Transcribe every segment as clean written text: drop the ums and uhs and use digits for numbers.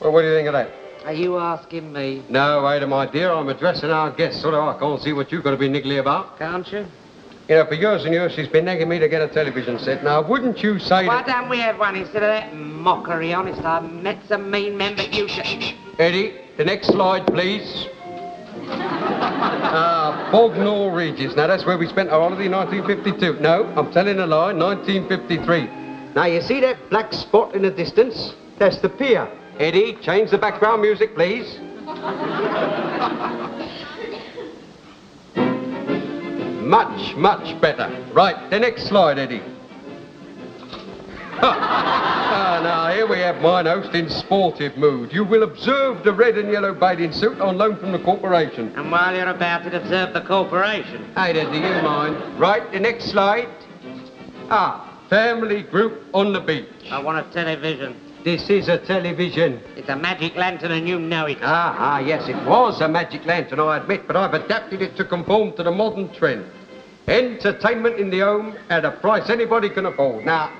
Well, what do you think of that? Are you asking me? No, Ada, my dear, I'm addressing our guest, so I can't see what you've got to be niggly about. Can't you? You know, for years and years, she's been nagging me to get a television set. Now, wouldn't you say Why don't we have one instead of that mockery? Honest, I've met some mean men, but you should... Eddie, the next slide, please. Bognor Regis. Now, that's where we spent our holiday in 1952. No, I'm telling a lie, 1953. Now, you see that black spot in the distance? That's the pier. Eddie, change the background music, please. Much, much better. Right, the next slide, Eddie. Now, here we have mine host in sportive mood. You will observe the red and yellow bathing suit on loan from the corporation. And while you're about it, observe the corporation. Ada, do you mind? Right, the next slide. Family group on the beach. I want a television. This is a television. It's a magic lantern and you know it. Yes, it was a magic lantern, I admit, but I've adapted it to conform to the modern trend. Entertainment in the home at a price anybody can afford. Now,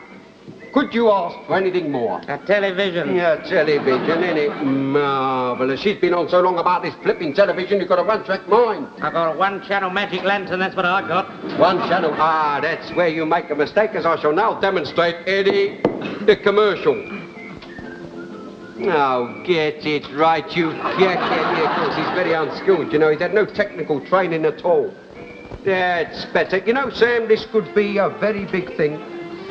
could you ask for anything more? A television. Yeah, television, innit? Marvellous. She's been on so long about this flipping television, you've got a one-track mind. I got a one-channel magic lantern, that's what I got. One channel? That's where you make a mistake, as I shall now demonstrate, Eddie, the commercial. Oh, get it right, you get it. Yeah, of course, he's very unskilled, you know. He's had no technical training at all. That's better. You know, Sam, this could be a very big thing.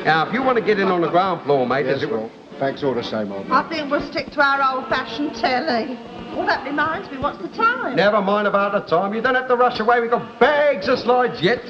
Now, if you want to get in on the ground floor, mate... Yes, well, thanks all the same, old man. I think we'll stick to our old-fashioned telly. Well, that reminds me, what's the time? Never mind about the time. You don't have to rush away. We've got bags of slides yet.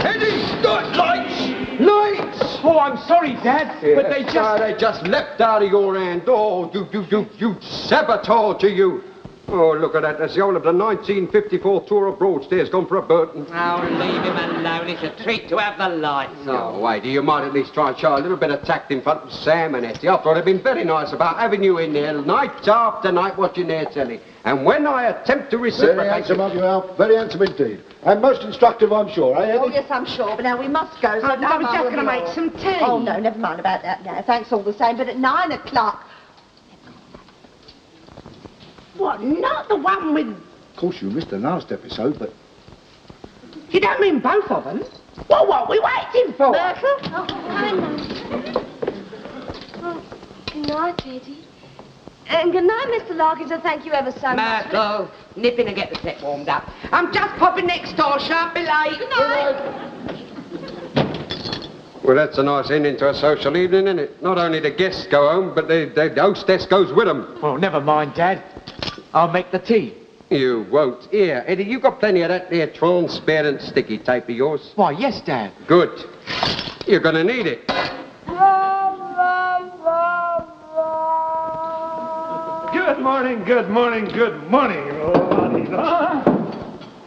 Eddie! Lights! Lights! Oh, I'm sorry, Dad, but they just... they just leapt out of your hand. Oh, you sabotage, you. Oh, look at that. That's the whole of the 1954 tour of Broadstairs gone for a Burton. Oh, leave him alone. It's a treat to have the lights on. Oh, wait, you might at least try and show a little bit of tact in front of Sam and Etty. I thought they'd been very nice about having you in there night after night watching their telly. And when I attempt to reciprocate... Very handsome of you, Al. Very handsome indeed. And most instructive, I'm sure, eh, Eddie? Oh, yes, I'm sure, but now we must go. So I was just going to make some tea. Oh, no, never mind about that now. Thanks all the same, but at 9 o'clock... What, not the one with... Of course, you missed the last episode, but... You don't mean both of them? Well, what are we waiting for? Myrtle? Oh, I know. Oh, good night, Eddie. And good night, Mr. Larkins, and thank you ever so much. Myrtle, nip in and get the tech warmed up. I'm just popping next door, shan't be late. Good night. Well, that's a nice ending to a social evening, isn't it? Not only the guests go home, but the hostess goes with them. Oh, never mind, Dad. I'll make the tea. You won't. Here, Eddie, you got plenty of that there transparent sticky tape of yours? Why, yes, Dad. Good. You're going to need it. Good morning, good morning, good morning.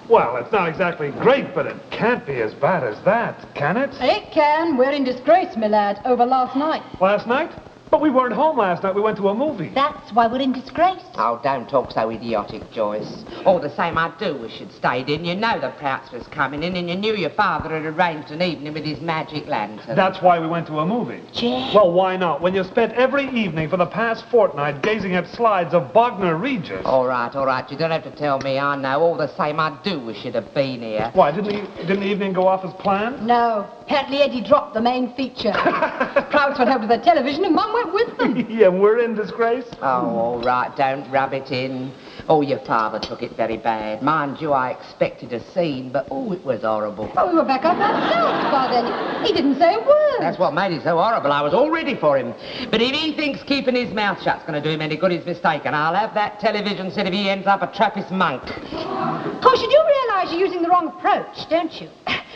Well, it's not exactly great, but it can't be as bad as that, can it? It can. We're in disgrace, my lad, over last night. Last night? But we weren't home last night. We went to a movie. That's why we're in disgrace. Oh, don't talk so idiotic, Joyce. All the same, I do wish you'd stayed in. You know the Prouts was coming in, and you knew your father had arranged an evening with his magic lantern. That's why we went to a movie. Jeff. Well, why not? When you spent every evening for the past fortnight gazing at slides of Bognor Regis. All right. You don't have to tell me. I know. All the same, I do wish you'd have been here. Why, didn't the evening go off as planned? No. Apparently Eddie dropped the main feature. Prouts went out with the television and Mum went with them. Yeah, we're in disgrace. Oh, all right. Don't rub it in. Oh, your father took it very bad. Mind you, I expected a scene, but, it was horrible. But we were back up ourselves by then. He didn't say a word. That's what made it so horrible. I was all ready for him. But if he thinks keeping his mouth shut's going to do him any good, he's mistaken. I'll have that television set if he ends up a Trappist monk. Of course, you do realise you're using the wrong approach, don't you?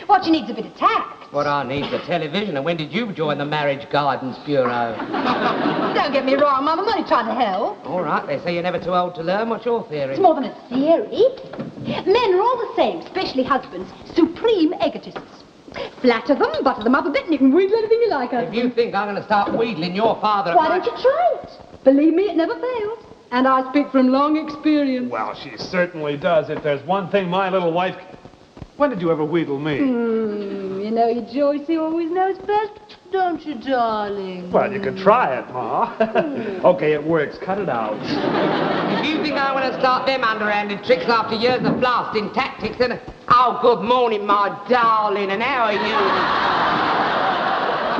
What you need's a bit of tact. What I need's a television, and when did you join the Marriage Guidance Bureau? Don't get me wrong, Mum. I'm only trying to help. All right, they say you're never too old to learn. What's your theory? It's more than a theory. Men are all the same, especially husbands. Supreme egotists. Flatter them, butter them up a bit, and you can wheedle anything you like out of If you think I'm going to start wheedling your father... Why don't you try it? Believe me, it never fails. And I speak from long experience. Well, she certainly does. If there's one thing my little wife... When did you ever wheedle me? You know, your Joycey always knows best. don't you, darling? Well, you can try it, Ma. Okay, it works. Cut it out. If you think I want to start them underhanded tricks after years of blasting tactics, then... Oh, good morning, my darling, and how are you?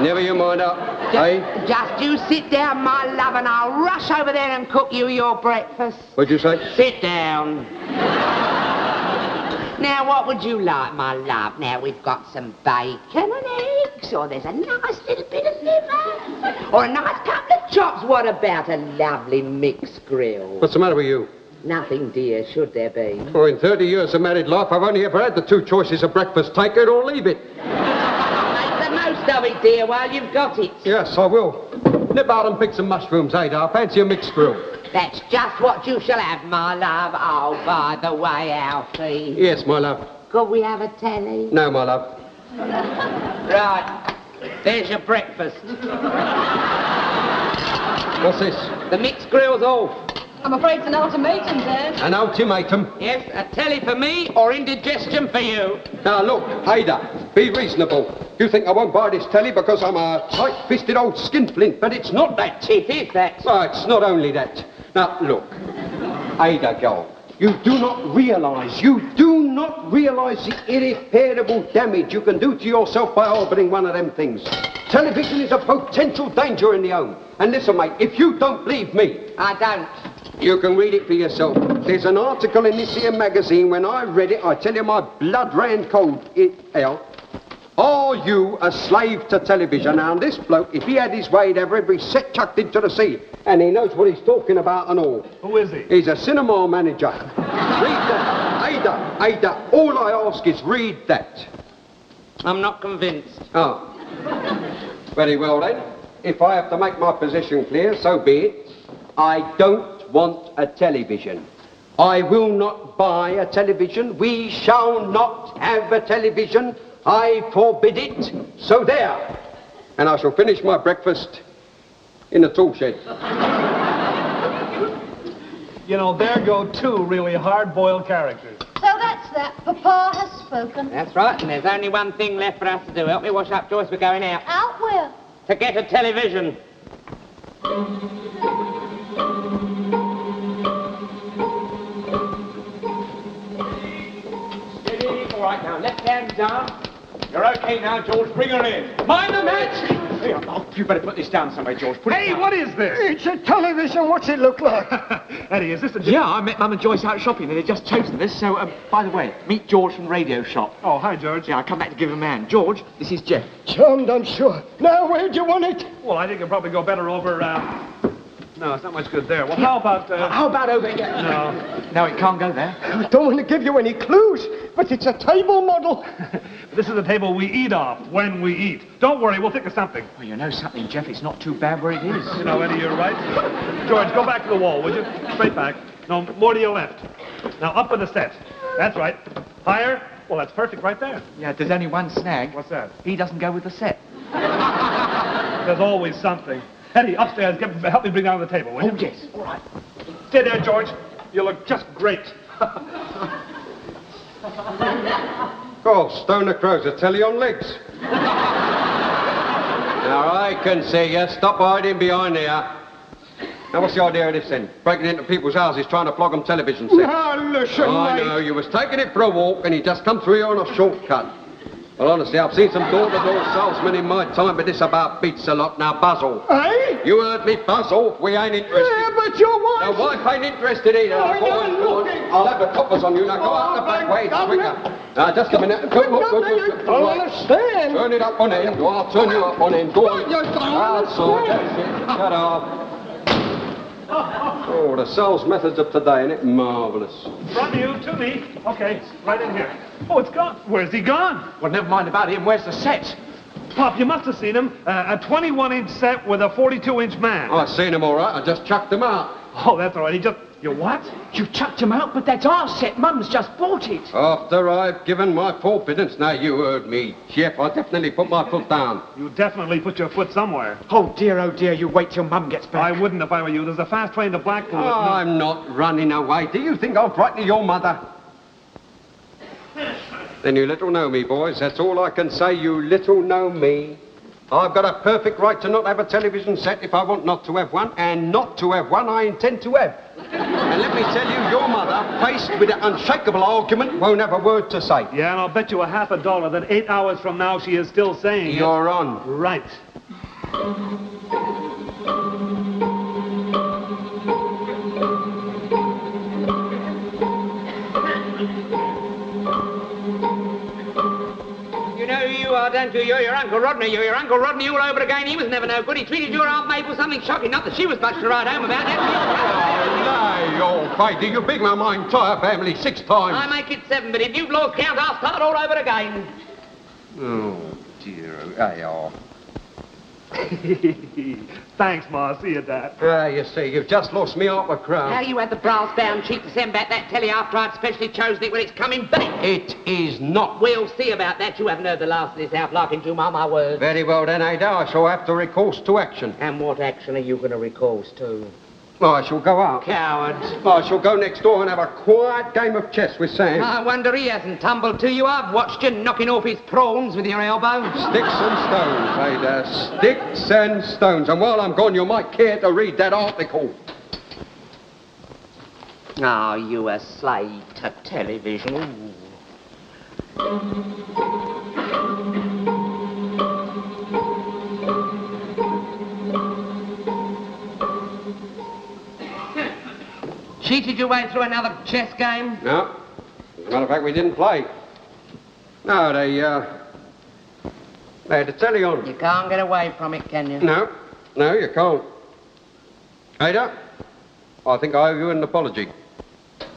Never you mind up, eh? Just you sit down, my love, and I'll rush over there and cook you your breakfast. What'd you say? Sit down. Now, what would you like, my love? Now, we've got some bacon and eggs, or there's a nice little bit of liver, or a nice couple of chops. What about a lovely mixed grill? What's the matter with you? Nothing, dear, should there be? Oh, in 30 years of married life, I've only ever had the two choices of breakfast. Take it or leave it. Make the most of it, dear, while you've got it. Yes, I will. Nip out and pick some mushrooms, Ada. Fancy a mixed grill. That's just what you shall have, my love. Oh, by the way, Alfie. Yes, my love. Could we have a telly? No, my love. Right. There's your breakfast. What's this? The mixed grill's off. I'm afraid it's an ultimatum, Dad. An ultimatum? Yes, a telly for me or indigestion for you. Now, look, Ada, be reasonable. You think I won't buy this telly because I'm a tight-fisted old skinflint, but it's not that. It is that. Oh, it's not only that. Now, look, Ada, girl, you do not realise the irreparable damage you can do to yourself by harbouring one of them things. Television is a potential danger in the home. And listen, mate, if you don't believe me... I don't. You can read it for yourself. There's an article in this here magazine. When I read it, I tell you my blood ran cold. Are you a slave to television? Now, this bloke, if he had his way, he'd have every set chucked into the sea. And he knows what he's talking about and all. Who is he? He's a cinema manager. Read that. Ada, all I ask is read that. I'm not convinced. Oh. Very well, then. If I have to make my position clear, so be it. I don't want a television. I will not buy a television. We shall not have a television. I forbid it. So there. And I shall finish my breakfast in the tool shed. You know, there go two really hard-boiled characters. So that's that. Papa has spoken. That's right, and there's only one thing left for us to do. Help me wash up, Joyce. We're going out. Out where? To get a television. Steady. All right, now, left hand down. You're okay now, George. Bring her in. Mind the match! Hey, oh, you better put this down somewhere, George. Put it down. What is this? It's a television. What's it look like? Eddie, is this a... Yeah, I met Mum and Joyce out shopping and they just chosen this. So, by the way, meet George from Radio Shop. Oh, hi, George. Yeah, I come back to give him a man. George, this is Jeff. Charmed, I'm sure. Now, where'd you want it? Well, I think it'd probably go better over, No, it's not much good there. Well, how about, How about over here? No. No, it can't go there. I don't want to give you any clues, but it's a table model. This is the table we eat off when we eat. Don't worry, we'll think of something. Well, you know something, Jeff. It's not too bad where it is. You know, Eddie, you're right. George, go back to the wall, would you? Straight back. No, more to your left. Now, up in the set. That's right. Higher. Well, that's perfect right there. Yeah, there's only one snag. What's that? He doesn't go with the set. There's always something. Eddie, upstairs, help me bring down the table, will you? Oh, yes. All right. Stay there, George. You look just great. Oh, Stoner Crow's a telly on legs. Now, I can see you. Stop hiding behind there. Now, what's the idea of this, then? Breaking into people's houses, trying to flog them television sets. Now, listen, I mate. know, you was taking it for a walk and you just come through here on a shortcut. Well, honestly, I've seen some door-to-door salesmen in my time, but this about beats a lot. Now, Buzzle. Eh? You heard me, Buzzle. We ain't interested. Yeah, but your wife... Now, wife ain't interested either. I Go know, on, go on. look. I'll have the coppers on you. Now, go out the back way. It's quicker. Now, just a minute. Go, I don't understand. Turn it up on end. Go, I'll turn you up on end. Go on. You don't That's all. That's it. Shut up. Oh, the sales methods of today, ain't it marvellous? From you to me. Okay, right in here. Oh, it's gone. Where's he gone? Well, never mind about him. Where's the set? Pop, you must have seen him. A 21-inch set with a 42-inch man. I seen him all right. I just chucked him out. Oh, that's all right. He just... You what? You chucked him out, but that's our set. Mum's just bought it. After I've given my forbiddance. Now, you heard me, Jeff. I definitely put my foot down. You definitely put your foot somewhere. Oh, dear, you wait till Mum gets back. I wouldn't if I were you. There's a fast train to Blackpool. at noon. I'm not running away. Do you think I'll frighten your mother? Then you little know me, boys. That's all I can say. You little know me. I've got a perfect right to not have a television set if I want not to have one, and not to have one I intend to have. And let me tell you, your mother, faced with an unshakable argument, won't have a word to say. Yeah, and I'll bet you $50 that 8 hours from now she is still saying You're on. Right. You know who you are, don't you? You're your Uncle Rodney. You're your Uncle Rodney all over again. He was never no good. He treated your Aunt Mabel something shocking. Not that she was much to write home about. Nay, old Peggy, you beat my entire family 6 times. I make it 7, but if you've lost count, I'll start all over again. Oh, dear. There you are. Thanks, Ma. See you, Dad. You see, you've just lost me half a crown. How you had the brass down cheek to send back that telly after I'd specially chosen it when it's coming back? It is not. We'll see about that. You haven't heard the last of this out, Larkins, you mark my words. Very well then, Ada. I shall have to recourse to action. And what action are you going to recourse to? Well, I shall go out. Coward. I shall go next door and have a quiet game of chess with Sam. I wonder he hasn't tumbled to you. I've watched you knocking off his prawns with your elbows. Sticks and stones, Ada. Sticks and stones. And while I'm gone, you might care to read that article. Oh, you a slave to television. Cheated your way through another chess game? No. As a matter of fact, we didn't play. No, they had the telly on. You can't get away from it, can you? No, you can't. Ada, I think I owe you an apology.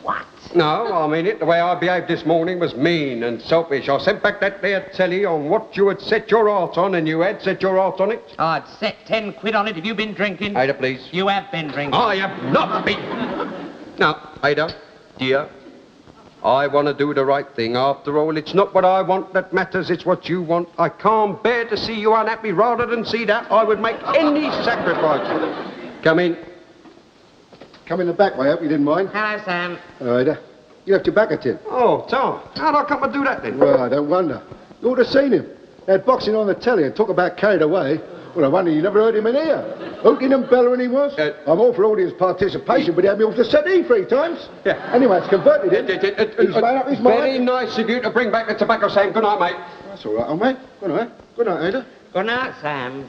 What? No, I mean it. The way I behaved this morning was mean and selfish. I sent back that there telly on what you had set your heart on, and you had set your heart on it. I'd set 10 quid on it if you've been drinking. Ada, please. You have been drinking. I have not been. Now, Ada, dear, I want to do the right thing. After all, it's not what I want that matters, it's what you want. I can't bear to see you unhappy. Rather than see that, I would make any sacrifice. Come in. Come in the back way, I hope you didn't mind. Hello, Sam. Hello, Ada. You left your back a tin. Oh, Tom, how'd I come to do that then? Well, I don't wonder. You ought to have seen him. They had boxing on the telly and talk about carried away. Well, I wonder you never heard him in here. Hooting and bellowing he was. I'm all for audience participation, but he had me off the settee 3 times. Yeah. Anyway, it's converted him. He's made up his mind. Very nice of you to bring back the tobacco, Sam. Good night, mate. That's all right, old mate. Good night. Good night, Ada. Good night, Sam.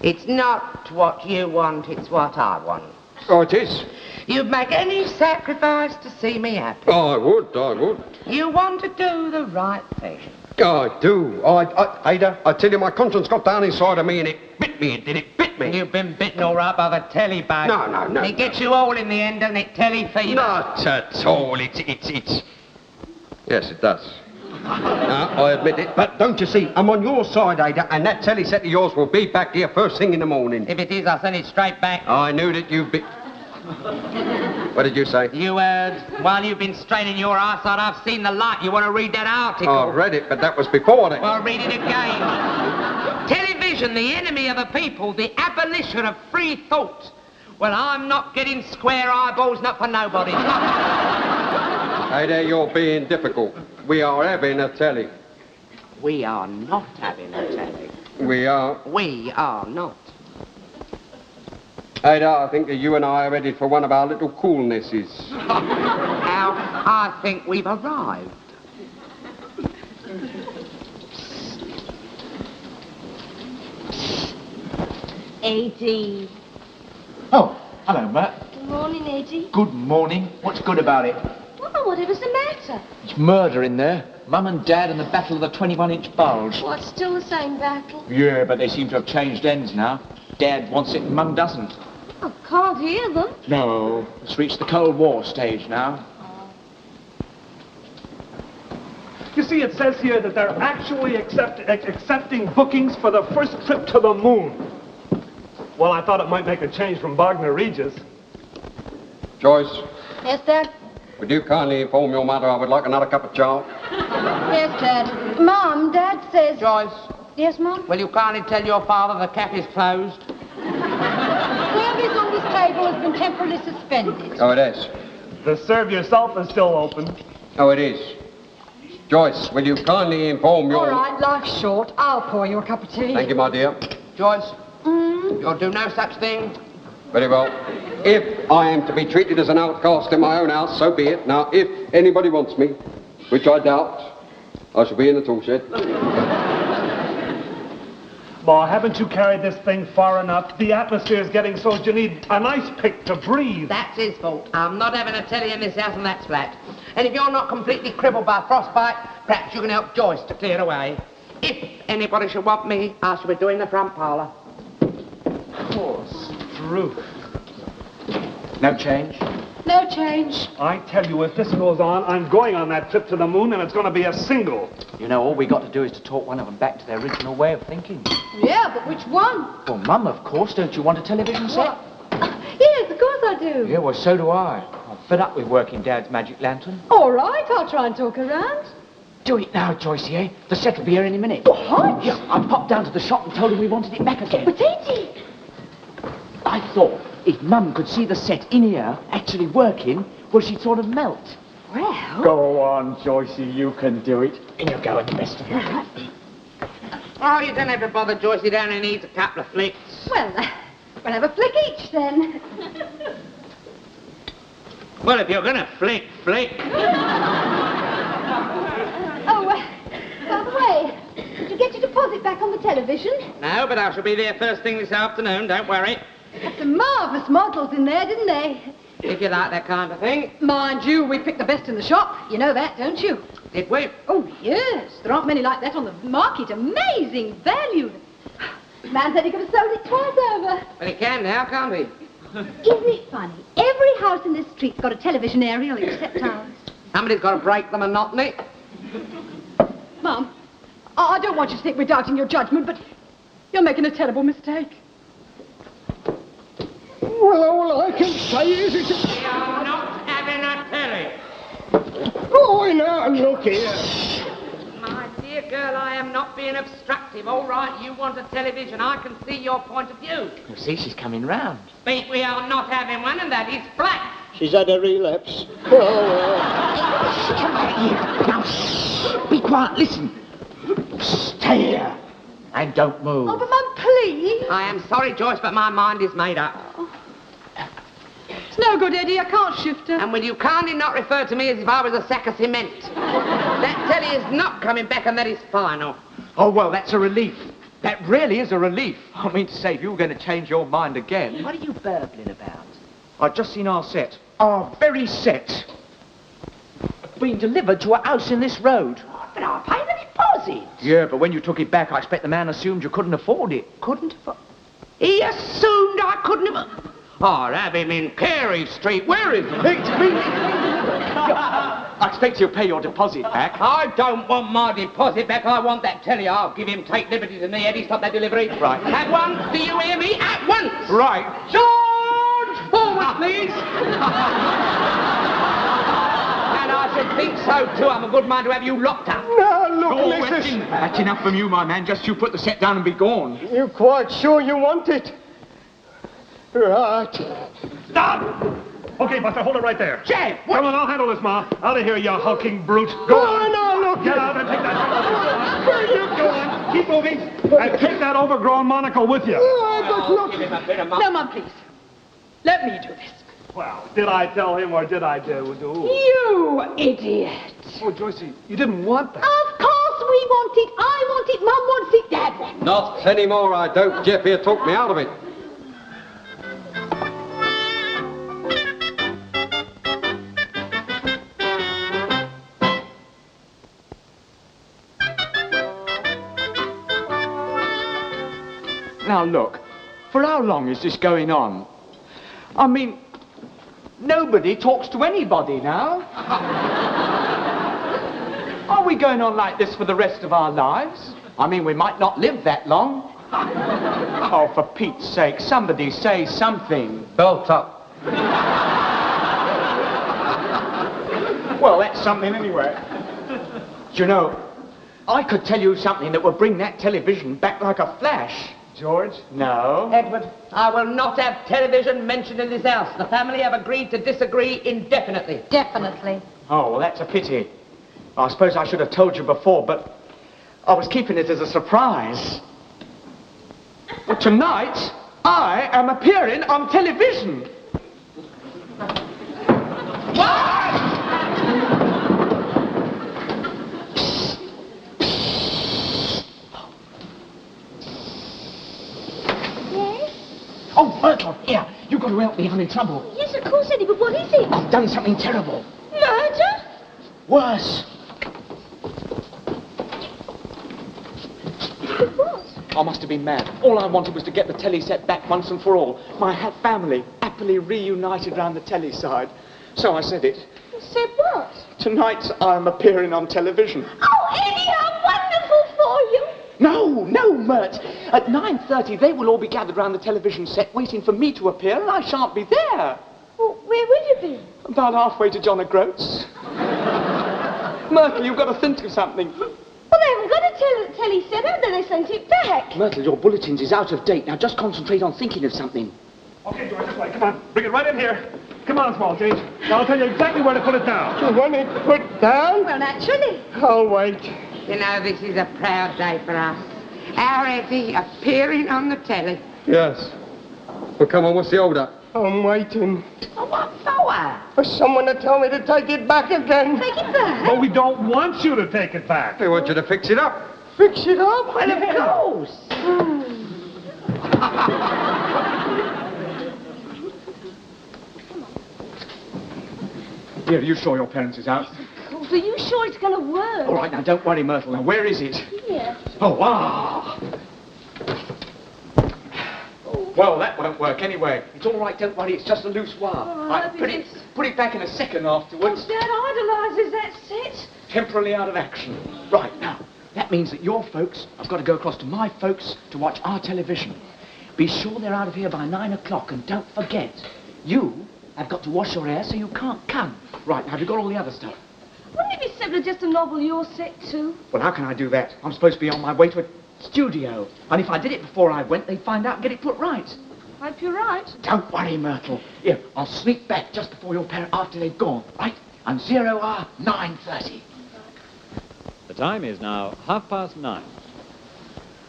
It's not what you want, it's what I want. Oh, it is? You'd make any sacrifice to see me happy. Oh, I would. You want to do the right thing. Oh, I do. Ada, I tell you, my conscience got down inside of me and it bit me. It bit me. You've been bitten all right by the telly bug. No. It gets you all in the end, doesn't it? Telly fever. Not at all. It's... Yes, it does. No, I admit it. But don't you see, I'm on your side, Ada, and that telly set of yours will be back here first thing in the morning. If it is, I'll send it straight back. I knew that you'd be... What did you say? You heard. While you've been straining your arse out, I've seen the light. You want to read that article? I read it, but that was before that. Well, read it again. Television, the enemy of the people, the abolition of free thought. Well, I'm not getting square eyeballs, not for nobody. Hey there, you're being difficult. We are having a telly. We are not having a telly. We are. We are not. Ada, I think that you and I are ready for one of our little coolnesses. Now, I think we've arrived. A.D. Oh, hello, Matt. Good morning, A.D. Good morning. What's good about it? Well, whatever's the matter? It's murder in there. Mum and Dad and the battle of the 21-inch bulge. What, still the same battle? Yeah, but they seem to have changed ends now. Dad wants it and Mum doesn't. I can't hear them. No, it's reached the Cold War stage now. You see, it says here that they're actually accepting bookings for the first trip to the moon. Well, I thought it might make a change from Wagner Regis. Joyce, Yes, Dad? would you kindly inform your mother I would like another cup of chow? Yes, Dad. Mom, Dad says... Joyce, Yes, Mom? will you kindly tell your father the cafe is closed? Service on this table has been temporarily suspended. Oh, it is. The serve yourself is still open. Oh, it is. Joyce, will you kindly inform your... All right, life's short. I'll pour you a cup of tea. Thank you, my dear. Joyce, you'll do no such thing. Very well. If I am to be treated as an outcast in my own house, so be it. Now, if anybody wants me, which I doubt, I shall be in the tool shed. Ma, haven't you carried this thing far enough? The atmosphere's getting so you need a nice pick to breathe. That's his fault. I'm not having a telly in this house, and that's flat. And if you're not completely crippled by frostbite, perhaps you can help Joyce to clear away. If anybody should want me, I shall be doing the front parlour. Poor Struth. No change? No change. I tell you, if this goes on, I'm going on that trip to the moon, and it's going to be a single. You know, all we got to do is to talk one of them back to their original way of thinking. Yeah, but which one? Well, Mum, of course. Don't you want a television set? Yes, of course I do. Yeah, well, so do I. I'm fed up with working Dad's magic lantern. All right, I'll try and talk around. Do it now, Joycey, eh? The set will be here any minute. What? Yeah, I popped down to the shop and told him we wanted it back again. But Eddie! I thought if Mum could see the set in here actually working, well, she'd sort of melt. Well... Go on, Joycey, you can do it. In you go, and the best of luck. Oh, you don't have to bother Joyce. He only needs a couple of flicks. Well, we'll have a flick each then. Well, if you're going to flick. Oh, by the way, did you get your deposit back on the television? No, but I shall be there first thing this afternoon, don't worry. Had some marvellous models in there, didn't they? If you like that kind of thing. Mind you, we picked the best in the shop. You know that, don't you? Did we? Oh, yes. There aren't many like that on the market. Amazing value. Man said he could have sold it twice over. Well, he can now, can't he? Isn't it funny? Every house in this street's got a television aerial except ours. Somebody's got to break the monotony. Mum, I don't want you to think we're doubting your judgment, but you're making a terrible mistake. Well, all I can say is it's... We are not having a telly. Oh, now, look here. My dear girl, I am not being obstructive. All right, you want a television. I can see your point of view. You see, she's coming round. But we are not having one, and that is flat. She's had a relapse. Now, be quiet, listen. Stay here. And don't move. Oh, but Mum, please. I am sorry, Joyce, but my mind is made up. It's no good, Eddie. I can't shift her. And will you kindly not refer to me as if I was a sack of cement? That telly is not coming back, and that is final. Oh, well, that's a relief. That really is a relief. I mean to say, if you were going to change your mind again... What are you burbling about? I've just seen our set. Our very set. Being delivered to a house in this road. But I'll pay the deposit. Yeah, but when you took it back, I expect the man assumed you couldn't afford it. Couldn't afford... He assumed I couldn't have... Oh, have him in Carey Street. Where is he? It's me. I expect you'll pay your deposit back. I don't want my deposit back. I want that telly. I'll give him take liberties in the Eddie. Stop that delivery. Right. At once. Do you hear me? At once. Right. George! Forward, please. And I should think so, too. I'm a good mind to have you locked up. Now, look, missus. That's enough from you, my man. Just you put the set down and be gone. You quite sure you want it? Right. Stop! Okay, Buster, hold it right there. Jeff! Come on, I'll handle this, Ma. Out of here, you hulking brute. Go on. No, look. Get out and take that. Go on. Keep moving. And take that overgrown monocle with you. But look. Give him a bit of No, Mum, please. Let me do this. Well, did I tell him or did I do? You idiot. Oh, Joycey, you didn't want that. Of course we want it. I want it. Mum wants it. Dad wants it. Not anymore, I don't. Jeff here talked me out of it. Now, look. For how long is this going on? I mean, nobody talks to anybody now. Are we going on like this for the rest of our lives? I mean, we might not live that long. Oh, for Pete's sake, somebody say something. Belt up. Well, that's something anyway. Do you know, I could tell you something that would bring that television back like a flash. George? No. Edward, I will not have television mentioned in this house. The family have agreed to disagree indefinitely. Definitely. Oh, well, that's a pity. I suppose I should have told you before, but I was keeping it as a surprise. Well, tonight, I am appearing on television. Oh, Myrtle, here. You've got to help me. I'm in trouble. Yes, of course, Eddie, but what is it? I've done something terrible. Murder? Worse. What? I must have been mad. All I wanted was to get the telly set back once and for all. My family happily reunited round the telly side. So I said it. You said what? Tonight I'm appearing on television. Oh, Eddie, how wonderful for you. No, Mert. At 9:30 they will all be gathered round the television set waiting for me to appear, and I shan't be there. Well, where will you be? About halfway to John O'Groats. Myrtle, you've got to think of something. Well, they haven't got a telly set up, then they sent it back. Myrtle, your bulletins is out of date. Now just concentrate on thinking of something. Okay, George, this way. Come on. Bring it right in here. Come on, Small Change. Now I'll tell you exactly where to put it down. You want it put down? Well, naturally. I'll wait. You know, this is a proud day for us. Our Eddie appearing on the telly. Yes. Well, come on, what's the order? I'm waiting Oh, what for? for someone to tell me to take it back again. Take it back. But we don't want you to take it back. They want you to fix it up. Fix it up? Well, of course. Here, are you sure your parents is out? Are you sure it's going to work? All right, now don't worry, Myrtle. Now where is it? Here. Oh, wow. Well, that won't work anyway. It's all right, don't worry. It's just a loose wire. Oh, I put it back in a second afterwards. Dad idolises that set. Temporarily out of action. Right, now, that means that your folks have got to go across to my folks to watch our television. Be sure they're out of here by 9 o'clock, and don't forget, you have got to wash your hair so you can't come. Right, now have you got all the other stuff? Wouldn't it be simpler just to novel your set too? Well, how can I do that? I'm supposed to be on my way to a studio. And if I did it before I went, they'd find out and get it put right. Hope you're right. Don't worry, Myrtle. Here, I'll sneak back just before your parents, after they've gone, right? And 0 hour 9:30. The time is now 9:30.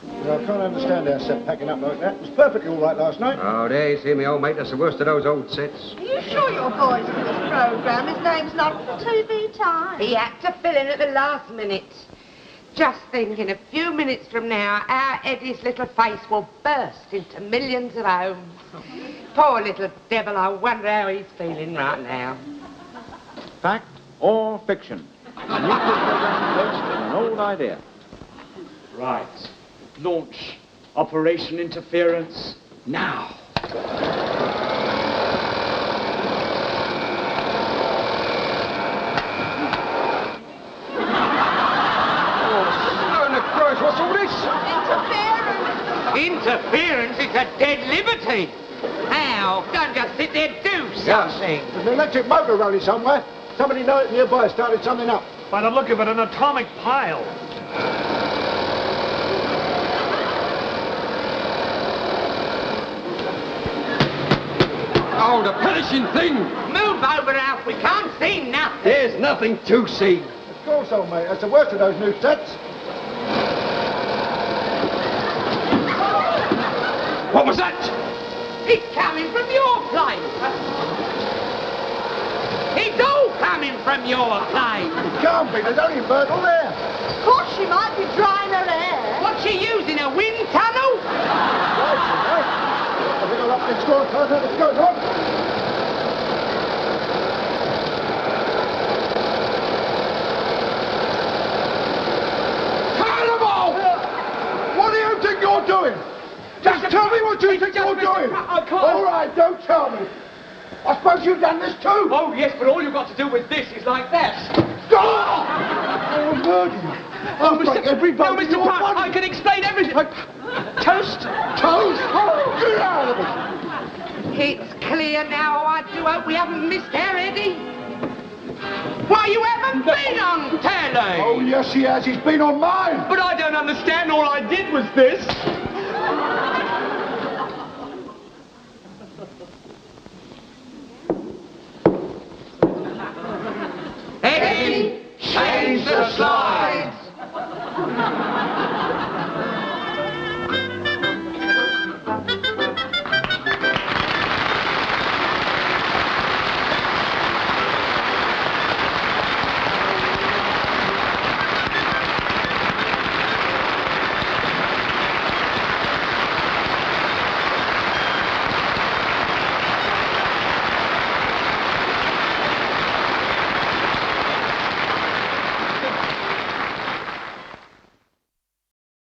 I can't understand our set packing up like that. It was perfectly all right last night. Oh, there you see me, old mate. That's the worst of those old sets. Are you sure your boy's in this programme? His name's not for TV time. He had to fill in at the last minute. Just think, in a few minutes from now, our Eddie's little face will burst into millions of homes. Poor little devil, I wonder how he's feeling right now. Fact or fiction? A new program based on an old idea. Right. Launch Operation Interference now. What's all this? Interference is a dead liberty. Now, don't just sit there, do something. There's an electric motor running somewhere. Somebody know it nearby started something up. By the look of it, an atomic pile. Oh, the perishing thing! Move over, Alf, we can't see nothing. There's nothing to see. Of course, old mate. That's the worst of those new sets. What was that? It's coming from your place. It's all coming from your place. It can't be. There's only Myrtle there. Of course, she might be drying her hair. What's she using, a wind tunnel? I think I'll up next door and find out what's going on. Carnival! What do you think you're doing? Just tell me what you think you're doing. I can't. All right, don't tell me. I suppose you've done this too. Oh, yes, but all you've got to do with this is like that. Stop! I'll murder you. I'll break every bone in Mr. your Pratt, body. I can explain everything. Toast? Toast? Get out of it. It's clear now. I do hope we haven't missed our Eddie. Why, you haven't been on telly. Oh, yes, he has. He's been on mine. But I don't understand. All I did was this.